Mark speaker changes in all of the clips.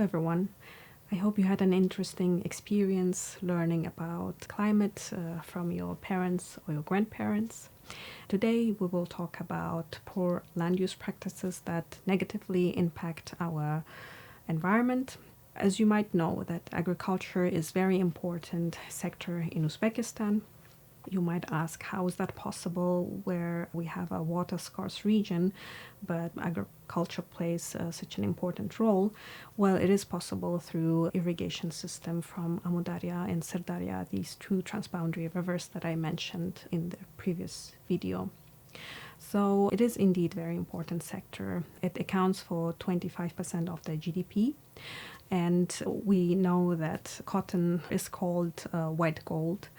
Speaker 1: everyone. I hope you had an interesting experience learning about climate from your parents or your grandparents. Today we will talk about poor land use practices that negatively impact our environment. As you might know, that agriculture is a very important sector in Uzbekistan. You might ask, how is that possible where we have a water-scarce region, but agriculture plays such an important role? Well, it is possible through irrigation system from Amudarya and Sirdarya, these two transboundary rivers that I mentioned in the previous video. So it is indeed a very important sector. It accounts for 25% of the GDP. And we know that cotton is called white gold.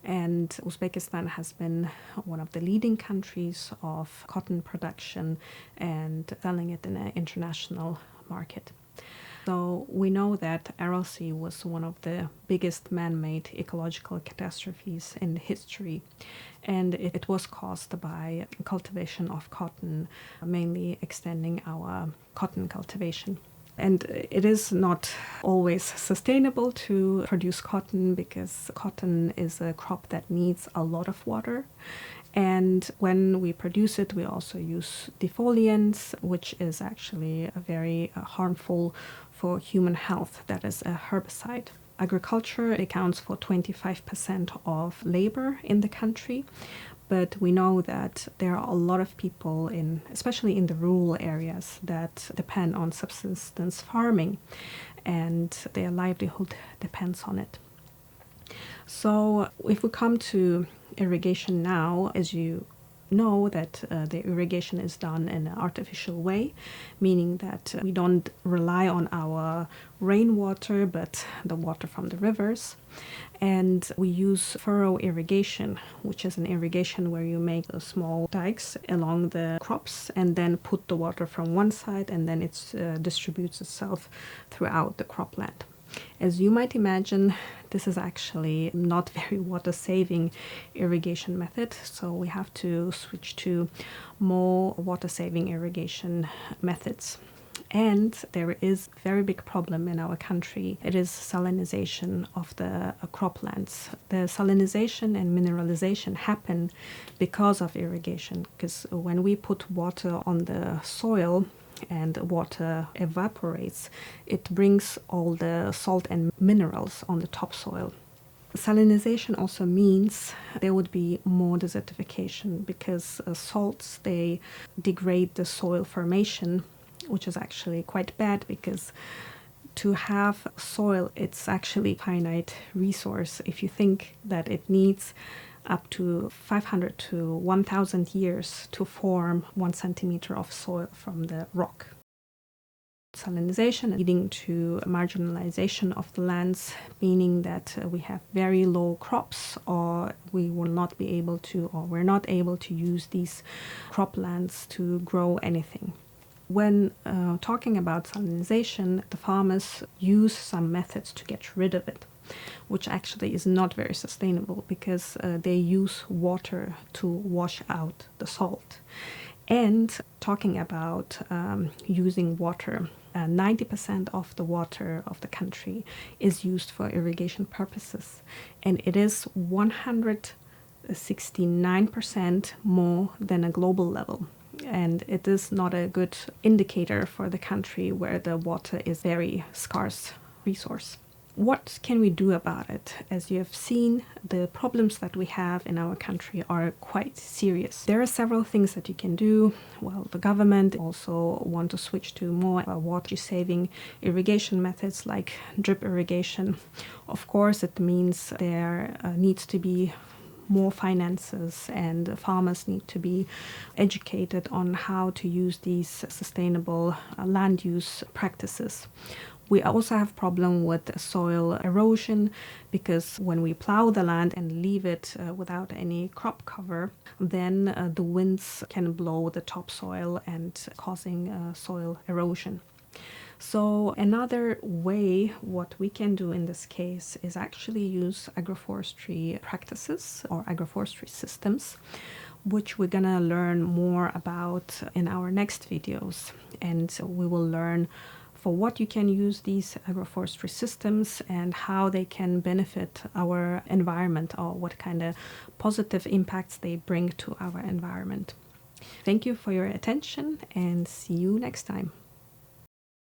Speaker 1: And Uzbekistan has been one of the leading countries of cotton production and selling it in an international market. So we know that RLC was one of the biggest man-made ecological catastrophes in history, and it was caused by cultivation of cotton, mainly extending our cotton cultivation. And it is not always sustainable to produce cotton because cotton is a crop that needs a lot of water. And when we produce it, we also use defoliants, which is actually very harmful for human health. That is a herbicide. Agriculture accounts for 25% of labor in the country. But we know that there are a lot of people, especially in the rural areas, that depend on subsistence farming, and their livelihood depends on it. So if we come to irrigation now, as you know that the irrigation is done in an artificial way, meaning that we don't rely on our rainwater but the water from the rivers. And we use furrow irrigation, which is an irrigation where you make small dikes along the crops and then put the water from one side and then it distributes itself throughout the cropland. As you might imagine, this is actually not very water-saving irrigation method, so we have to switch to more water-saving irrigation methods. And there is a very big problem in our country. It is salinization of the croplands. The salinization and mineralization happen because of irrigation, because when we put water on the soil, and water evaporates, it brings all the salt and minerals on the topsoil. Salinization also means there would be more desertification because salts, they degrade the soil formation, which is actually quite bad because to have soil, it's actually a finite resource. If you think that it needs up to 500 to 1,000 years to form 1 centimeter of soil from the rock. Salinization leading to marginalization of the lands, meaning that we have very low crops, or we will not be able to, or we're not able to use these croplands to grow anything. When talking about salinization, the farmers use some methods to get rid of it, which actually is not very sustainable because they use water to wash out the salt. And talking about using water, 90% of the water of the country is used for irrigation purposes, and it is 169% more than a global level. And it is not a good indicator for the country where the water is very scarce resource. What can we do about it? As you have seen, the problems that we have in our country are quite serious. There are several things that you can do. Well, the government also want to switch to more water-saving irrigation methods like drip irrigation. Of course, it means there needs to be more finances, and farmers need to be educated on how to use these sustainable land use practices. We also have problem with soil erosion because when we plow the land and leave it without any crop cover, then the winds can blow the topsoil and causing soil erosion. So another way what we can do in this case is actually use agroforestry practices or agroforestry systems, which we're gonna learn more about in our next videos. And we will learn for what you can use these agroforestry systems and how they can benefit our environment, or what kind of positive impacts they bring to our environment. Thank you for your attention, and see you next time.